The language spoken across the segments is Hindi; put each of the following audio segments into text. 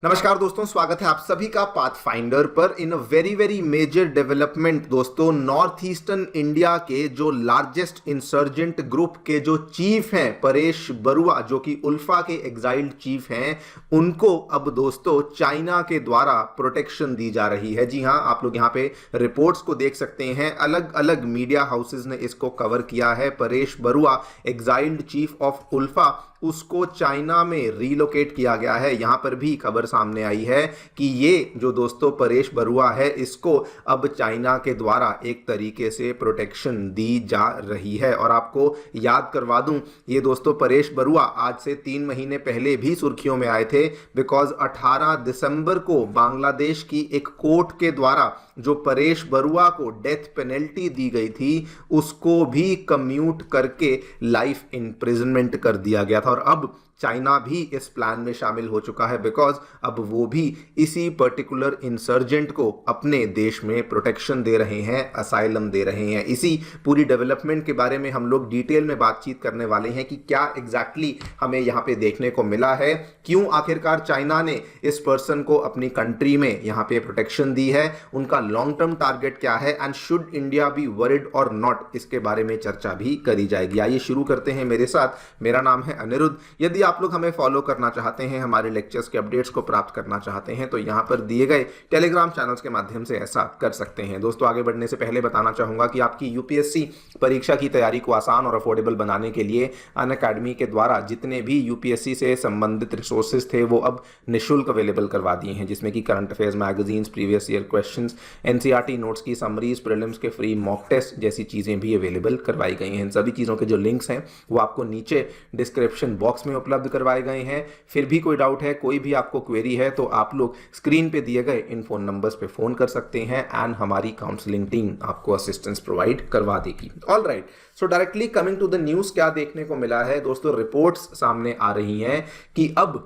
नमस्कार दोस्तों, स्वागत है आप सभी का पाथफाइंडर पर। In very very major development दोस्तों, नॉर्थ ईस्टर्न इंडिया के जो लार्जेस्ट इंसर्जेंट ग्रुप के जो चीफ हैं परेश बरुआ, जो कि उल्फा के एग्जाइल्ड चीफ हैं, उनको अब दोस्तों चाइना के द्वारा प्रोटेक्शन दी जा रही है। जी हां, आप लोग यहां पे रिपोर्ट्स को देख सकते हैं, अलग अलग मीडिया हाउसेज ने इसको कवर किया है। Paresh Baruah, exiled chief of ULFA, उसको चाइना में रीलोकेट किया गया है। यहां पर भी खबर सामने आई है कि ये जो दोस्तों परेश बरुआ है, इसको अब चाइना के द्वारा एक तरीके से प्रोटेक्शन दी जा रही है। और आपको याद करवा दूं, ये दोस्तों परेश बरुआ आज से 3 महीने पहले भी सुर्खियों में आए थे, बिकॉज 18 दिसंबर को बांग्लादेश की एक कोर्ट के द्वारा जो परेश बरुआ को डेथ पेनल्टी दी गई थी, उसको भी कम्यूट करके लाइफ इम्प्रिजनमेंट कर दिया गया था। और अब चाइना भी इस प्लान में शामिल हो चुका है, बिकॉज अब वो भी इसी पर्टिकुलर इंसर्जेंट को अपने देश में प्रोटेक्शन दे रहे हैं, असाइलम दे रहे हैं। इसी पूरी डेवलपमेंट के बारे में हम लोग डिटेल में बातचीत करने वाले हैं कि क्या एग्जैक्टली हमें यहाँ पे देखने को मिला है, क्यों आखिरकार चाइना ने इस पर्सन को अपनी कंट्री में यहाँ पे प्रोटेक्शन दी है, उनका लॉन्ग टर्म टारगेट क्या है, and should India be worried और नॉट, इसके बारे में चर्चा भी करी जाएगी। आइए शुरू करते हैं मेरे साथ। मेरा नाम है अनिरुद्ध। यदि आप लोग हमें फॉलो करना चाहते हैं, हमारे लेक्चर्स के अपडेट्स को प्राप्त करना चाहते हैं, तो यहां पर दिए गए टेलीग्राम चैनल्स के माध्यम से ऐसा कर सकते हैं। दोस्तों, आगे बढ़ने से पहले बताना चाहूंगा कि आपकी यूपीएससी परीक्षा की तैयारी को आसान और अफोर्डेबल बनाने के लिए अनअकैडमी के द्वारा जितने भी यूपीएससी से संबंधित रिसोर्सेज थे, वो अब निःशुल्क अवेलेबल करवा दिए हैं, जिसमें कि current affairs magazines, previous year questions, NCERT notes की समरीज, प्रीलिम्स के फ्री मॉक टेस्ट जैसी चीजें भी अवेलेबल करवाई गई हैं। इन सभी चीजों के जो लिंक्स हैं वो आपको नीचे डिस्क्रिप्शन बॉक्स में उपलब्ध करवाए गए हैं। फिर भी कोई डाउट है, कोई भी आपको क्वेरी है, तो आप लोग स्क्रीन पे दिए गए इन फोन नंबर्स पे फोन कर सकते हैं एंड हमारी काउंसलिंग टीम आपको असिस्टेंस प्रोवाइड करवा देगी। All right, so directly coming to the news, क्या देखने को मिला है दोस्तों? रिपोर्ट्स सामने आ रही हैं कि अब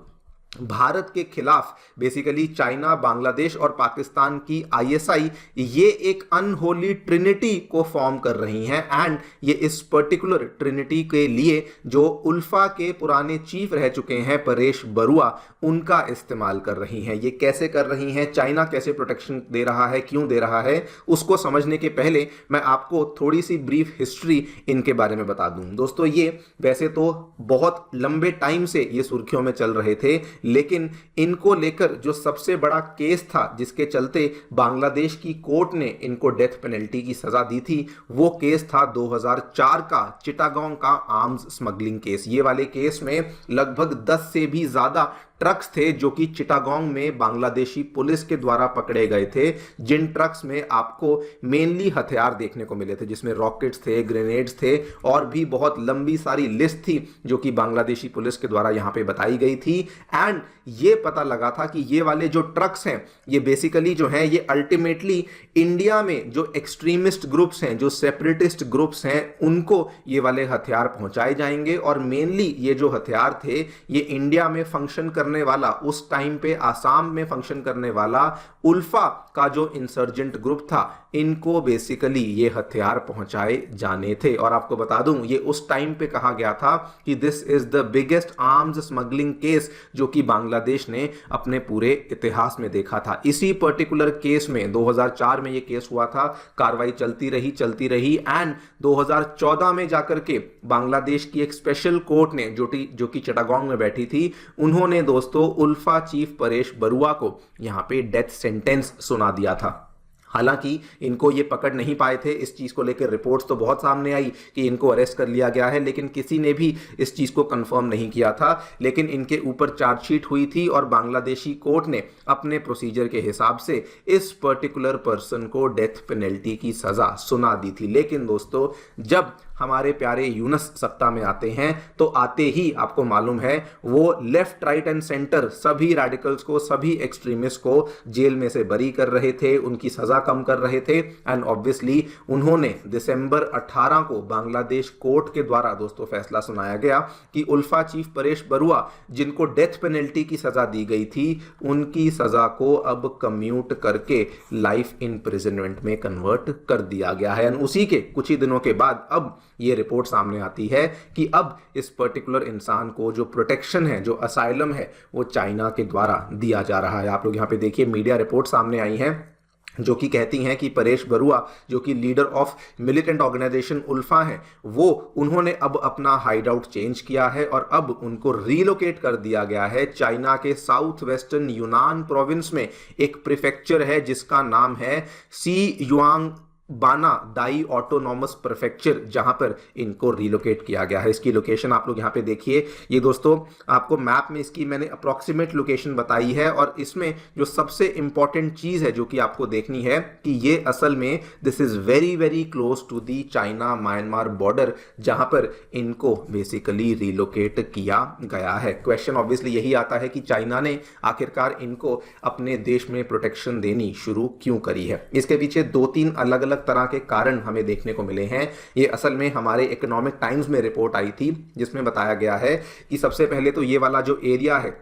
भारत के खिलाफ बेसिकली चाइना, बांग्लादेश और पाकिस्तान की आईएसआई ये एक अनहोली ट्रिनिटी को फॉर्म कर रही हैं, एंड ये इस पर्टिकुलर ट्रिनिटी के लिए जो उल्फा के पुराने चीफ रह चुके हैं परेश बरुआ, उनका इस्तेमाल कर रही हैं। ये कैसे कर रही हैं, चाइना कैसे प्रोटेक्शन दे रहा है, क्यों दे रहा है, उसको समझने के पहले मैं आपको थोड़ी सी ब्रीफ हिस्ट्री इनके बारे में बता दूं। दोस्तों, ये वैसे तो बहुत लंबे टाइम से ये सुर्खियों में चल रहे थे, लेकिन इनको लेकर जो सबसे बड़ा केस था, जिसके चलते बांग्लादेश की कोर्ट ने इनको डेथ पेनल्टी की सजा दी थी, वो केस था 2004 का चिटागोंग का आर्म्स स्मगलिंग केस। ये वाले केस में लगभग 10 से भी ज्यादा ट्रक्स थे जो कि चिटागोंग में बांग्लादेशी पुलिस के द्वारा पकड़े गए थे, जिन ट्रक्स में आपको मेनली हथियार देखने को मिले थे, जिसमें रॉकेट्स थे, ग्रेनेड्स थे, और भी बहुत लंबी सारी लिस्ट थी जो कि बांग्लादेशी पुलिस के द्वारा यहां पे बताई गई थी। एंड ये पता लगा था कि ये वाले जो ट्रक्स हैं, ये बेसिकली जो हैं, ये अल्टीमेटली इंडिया में जो एक्सट्रीमिस्ट ग्रुप्स हैं, जो सेपरेटिस्ट ग्रुप्स हैं, उनको ये वाले हथियार पहुंचाए जाएंगे। और मेनली ये जो हथियार थे, ये इंडिया में फंक्शन करने वाला, उस टाइम पे आसाम में फंक्शन करने वाला उल्फा का जो इंसर्जेंट ग्रुप था, इनको बेसिकली ये हथियार पहुंचाए जाने थे। और आपको बता दूं, ये उस टाइम पे कहा गया था कि this is the biggest arms smuggling case जो कि बांग्लादेश ने अपने पूरे इतिहास में देखा था। इसी पर्टिकुलर केस में 2004 में ये केस हुआ था, कार्रवाई चलती रही एंड 2014 में जाकर के बांग्लादेश की एक स्पेशल कोर्ट ने, जो कि चिटागोंग में बैठी थी, उन्होंने दोस्तों उल्फा चीफ परेश बरुआ को यहां पे डेथ सेंटेंस सुना दिया था। हालांकि इनको ये पकड़ नहीं पाए थे। इस चीज को लेकर रिपोर्ट्स तो बहुत सामने आई कि इनको अरेस्ट कर लिया गया है, लेकिन किसी ने भी इस चीज को कंफर्म नहीं किया था। लेकिन इनके ऊपर चार्जशीट हुई थी और बांग्लादेशी कोर्ट ने अपने प्रोसीजर के हिसाब से इस पर्टिकुलर पर्सन को डेथ पेनल्टी की सजा सुना दी थी। लेकिन दोस्तों, जब हमारे प्यारे यूनस सत्ता में आते हैं, तो आते ही आपको मालूम है वो लेफ्ट, राइट एंड सेंटर सभी रेडिकल्स को, सभी एक्सट्रीमिस्ट को जेल में से बरी कर रहे थे, उनकी सजा कम कर रहे थे। एंड ऑब्वियसली उन्होंने दिसंबर 18 को बांग्लादेश कोर्ट के द्वारा दोस्तों फैसला सुनाया गया कि उल्फा चीफ परेश बरुआ, जिनको डेथ पेनल्टी की सजा दी गई थी, उनकी सजा को अब कम्यूट करके लाइफ इम्प्रिजनमेंट में कन्वर्ट कर दिया गया है। उसी के कुछ ही दिनों के बाद अब ये रिपोर्ट सामने आती है कि अब इस पर्टिकुलर इंसान को जो प्रोटेक्शन है, जो असाइलम है, वो चाइना के द्वारा दिया जा रहा है। आप लोग यहां पे देखिए मीडिया रिपोर्ट सामने आई है जो कि कहती हैं कि परेश बरुआ, जो कि leader of militant organisation ULFA हैं, वो उन्होंने अब अपना हाइड आउट चेंज किया है और अब उनको रीलोकेट कर दिया गया है चाइना के साउथ वेस्टर्न यूनान प्रोविंस में। एक प्रीफेक्चर है जिसका नाम है सी युआंग बाना दाई ऑटोनॉमस प्रीफेक्चर, जहां पर इनको रिलोकेट किया गया है। इसकी लोकेशन आप लोग यहां पे देखिए। ये दोस्तों आपको मैप में इसकी मैंने अप्रॉक्सीमेट लोकेशन बताई है और इसमें जो सबसे इंपॉर्टेंट चीज है जो कि आपको देखनी है कि ये असल में this is very very close to the China Myanmar border, जहां पर इनको बेसिकली रिलोकेट किया गया है। क्वेश्चन ऑब्वियसली यही आता है कि चाइना ने आखिरकार इनको अपने देश में प्रोटेक्शन देनी शुरू क्यों करी है। इसके पीछे दो तीन अलग अलग तरह के कारण हमें देखने को मिले हैं। ये असल में हमारे इकोनॉमिक टाइम्स में रिपोर्ट आई थी जिसमें बताया गया है कि सबसे पहले तो ये वाला जो एरिया है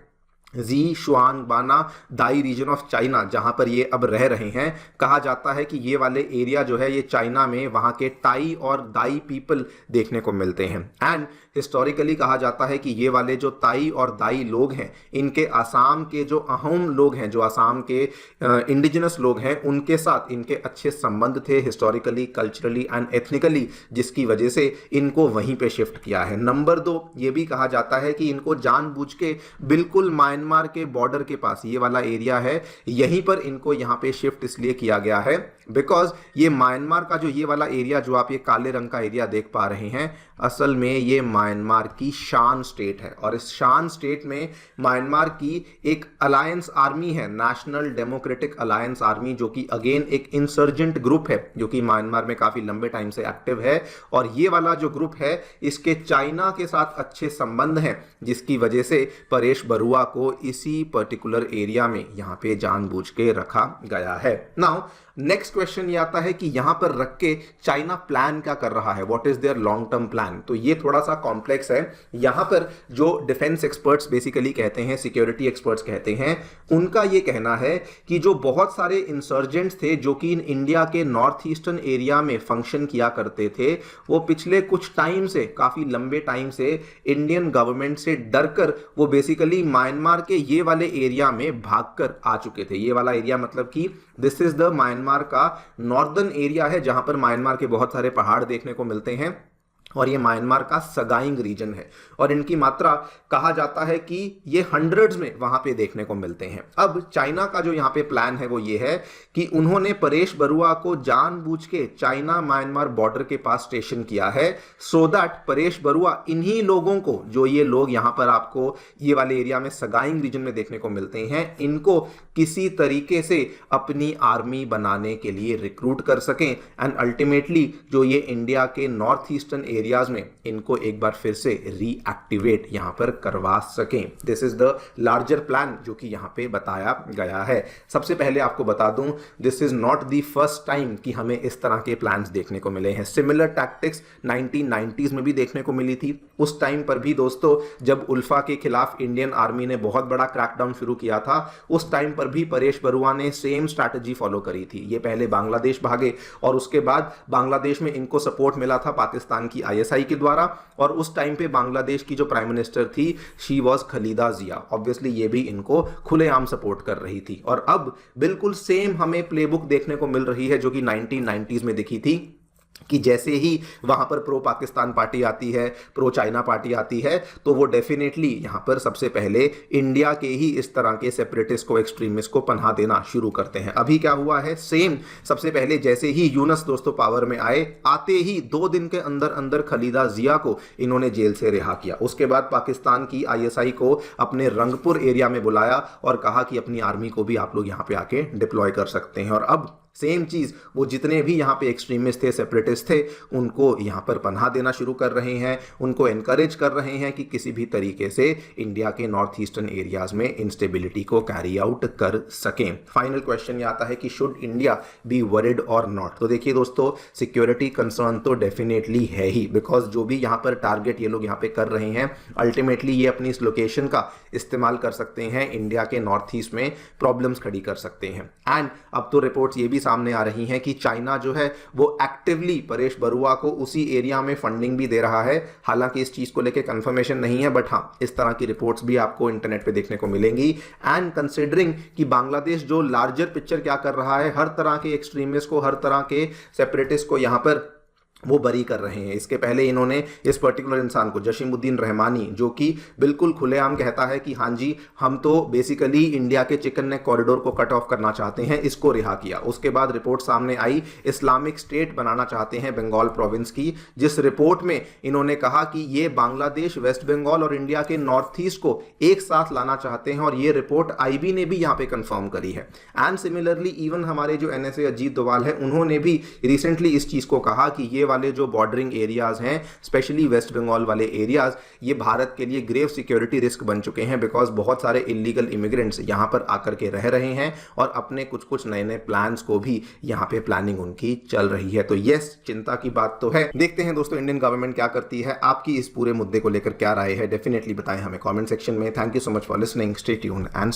जी शुआन बाना दाई रीजन ऑफ चाइना, जहां पर ये अब रह रहे हैं, कहा जाता है कि ये वाले एरिया जो है ये चाइना में वहां के टाई और दाई पीपल देखने को मिलते हैं। एंड हिस्टोरिकली कहा जाता है कि ये वाले जो ताई और दाई लोग हैं, इनके आसाम के जो अहोम लोग हैं, जो आसाम के इंडिजिनस लोग हैं, उनके साथ इनके अच्छे संबंध थे हिस्टोरिकली, कल्चरली एंड एथनिकली, जिसकी वजह से इनको वहीं पे शिफ्ट किया है। नंबर 2, ये भी कहा जाता है कि इनको जानबूझ के बिल्कुल म्यांमार के बॉर्डर के पास ये वाला एरिया है, यहीं पर इनको यहाँ पे शिफ्ट इसलिए किया गया है बिकॉज ये म्यांमार का जो ये वाला एरिया जो आप ये काले रंग का एरिया देख पा रहे हैं, असल में ये म्यांमार की शान स्टेट है और इस शान स्टेट में म्यांमार की एक अलायंस आर्मी है, नेशनल डेमोक्रेटिक अलायंस आर्मी, जो कि अगेन एक इंसर्जेंट ग्रुप है जो कि म्यांमार में काफी लंबे टाइम से एक्टिव है। और ये वाला जो ग्रुप है इसके चाइना के साथ अच्छे संबंध हैं, जिसकी वजह से परेश बरुआ को इसी पर्टिकुलर एरिया में यहां पे जानबूझ के रखा गया है। नाउ नेक्स्ट क्वेश्चन ये आता है कि यहां पर रख के चाइना प्लान क्या कर रहा है, what is their long term plan. तो ये थोड़ा सा कॉम्प्लेक्स है। यहां पर जो डिफेंस एक्सपर्ट्स बेसिकली कहते हैं, सिक्योरिटी एक्सपर्ट्स कहते हैं, उनका ये कहना है कि जो बहुत सारे इंसर्जेंट्स थे जो कि इन इंडिया के नॉर्थ ईस्टर्न एरिया में फंक्शन किया करते थे, वो पिछले कुछ टाइम से, काफी लंबे टाइम से इंडियन गवर्नमेंट से डरकर वो बेसिकली म्यांमार के ये वाले एरिया में भागकर आ चुके थे। ये वाला एरिया मतलब कि दिस इज द म्यांमार का नॉर्दर्न एरिया है, जहां पर म्यांमार के बहुत सारे पहाड़ देखने को मिलते हैं और ये म्यांमार का सगाइंग रीजन है और इनकी मात्रा कहा जाता है कि ये हंड्रेड्स में वहां पे देखने को मिलते हैं। अब चाइना का जो यहाँ पे प्लान है वो ये है कि उन्होंने परेश बरुआ को जानबूझ के चाइना म्यांमार बॉर्डर के पास स्टेशन किया है सो दैट परेश बरुआ इन्हीं लोगों को, जो ये लोग यहाँ पर आपको ये वाले एरिया में सगाइंग रीजन में देखने को मिलते हैं, इनको किसी तरीके से अपनी आर्मी बनाने के लिए रिक्रूट कर सकें एंड अल्टीमेटली जो ये इंडिया के नॉर्थ ईस्टर्न एरियाज में इनको एक बार फिर से रीएक्टिवेट यहां पर करवा सकें। This is the larger plan जो कि यहां पे बताया गया है। सबसे पहले आपको बता दूं, this is not the first time कि हमें इस तरह के प्लान्स देखने को मिले हैं। सिमिलर टैक्टिक्स 1990s में भी देखने को मिली थी। उस टाइम पर भी दोस्तों जब उल्फा के खिलाफ इंडियन आर्मी ने बहुत बड़ा क्रैकडाउन शुरू किया था, उस टाइम पर भी परेश बरुआ ने सेम स्ट्रैटेजी फॉलो करी थी। ये पहले बांग्लादेश भागे और उसके बाद बांग्लादेश में इनको सपोर्ट मिला था पाकिस्तान की आईएसआई के द्वारा और उस टाइम पे बांग्लादेश की जो प्राइम मिनिस्टर थी शी वाज खलीदा जिया। ऑब्वियसली ये भी इनको खुलेआम सपोर्ट कर रही थी और अब बिल्कुल सेम हमें प्लेबुक देखने को मिल रही है जो कि 1990s में दिखी थी कि जैसे ही वहां पर प्रो पाकिस्तान पार्टी आती है, प्रो चाइना पार्टी आती है, तो वो डेफिनेटली यहां पर सबसे पहले इंडिया के ही इस तरह के सेपरेटिस्ट को, एक्सट्रीमिस्ट को पनाह देना शुरू करते हैं। अभी क्या हुआ है, सेम सबसे पहले जैसे ही यूनस दोस्तों पावर में आए, आते ही 2 दिन के अंदर अंदर खलीदा जिया को इन्होंने जेल से रिहा किया। उसके बाद पाकिस्तान की आईएसआई को अपने रंगपुर एरिया में बुलाया और कहा कि अपनी आर्मी को भी आप लोग यहां पे आके डिप्लॉय कर सकते हैं। और अब सेम चीज वो जितने भी यहाँ पे एक्सट्रीमिस्ट थे, सेपरेटिस्ट थे, उनको यहाँ पर पनाह देना शुरू कर रहे हैं, उनको एनकरेज कर रहे हैं कि किसी भी तरीके से इंडिया के नॉर्थ ईस्टर्न एरियाज में इंस्टेबिलिटी को कैरी आउट कर सकें। फाइनल क्वेश्चन ये आता है कि शुड इंडिया बी वरिड और नॉट। तो देखिए दोस्तों, सिक्योरिटी कंसर्न तो डेफिनेटली है ही, बिकॉज जो भी यहाँ पर टारगेट ये लोग यहाँ पे कर रहे हैं, अल्टीमेटली ये अपनी इस लोकेशन का इस्तेमाल कर सकते हैं, इंडिया के नॉर्थ ईस्ट में प्रॉब्लम्स खड़ी कर सकते हैं। एंड अब तो रिपोर्ट्स ये भी सामने आ रही हैं कि चाइना जो है वो एक्टिवली परेश बरुआ को उसी एरिया में फंडिंग भी दे रहा है। हालांकि इस चीज को लेकर कंफर्मेशन नहीं है, बट हाँ, इस तरह की रिपोर्ट्स भी आपको इंटरनेट पे देखने को मिलेंगी। एंड कंसिडरिंग कि बांग्लादेश जो लार्जर पिक्चर क्या कर रहा है, हर तरह के एक्सट्रीमिस्ट को, हर तरह के सेपरेटिस्ट को यहां पर वो बरी कर रहे हैं। इसके पहले इन्होंने इस पर्टिकुलर इंसान को, जशीमुद्दीन रहमानी, जो कि बिल्कुल खुलेआम कहता है कि हाँ जी, हम तो बेसिकली इंडिया के चिकन नेक कॉरिडोर को कट ऑफ करना चाहते हैं, इसको रिहा किया। उसके बाद रिपोर्ट सामने आई, इस्लामिक स्टेट बनाना चाहते हैं बंगाल प्रोविंस की, जिस रिपोर्ट में इन्होंने कहा कि ये बांग्लादेश, वेस्ट बंगाल और इंडिया के नॉर्थ ईस्ट को एक साथ लाना चाहते हैं, और ये रिपोर्ट आईबी ने भी यहाँ पे कंफर्म करी है। एंड सिमिलरली इवन हमारे जो एनएसए अजीत डोवाल है, उन्होंने भी रिसेंटली इस चीज को कहा कि ये वाले जो बॉर्डरिंग एरियाज हैं, स्पेशली वेस्ट बंगाल वाले एरियाज, ये भारत के लिए ग्रेव सिक्योरिटी रिस्क बन चुके हैं, बिकॉज बहुत सारे इलीगल इमिग्रेंट्स यहां पर आकर के रह रहे हैं और अपने कुछ कुछ नए नए प्लान्स को भी यहां पे प्लानिंग उनकी चल रही है। तो यस, चिंता की बात तो है। देखते हैं दोस्तों इंडियन गवर्नमेंट क्या करती है, आपकी इस पूरे मुद्दे को लेकर क्या राय है, डेफिनेटली बताएं हमें कमेंट सेक्शन में। Thank you so much for listening, stay tuned and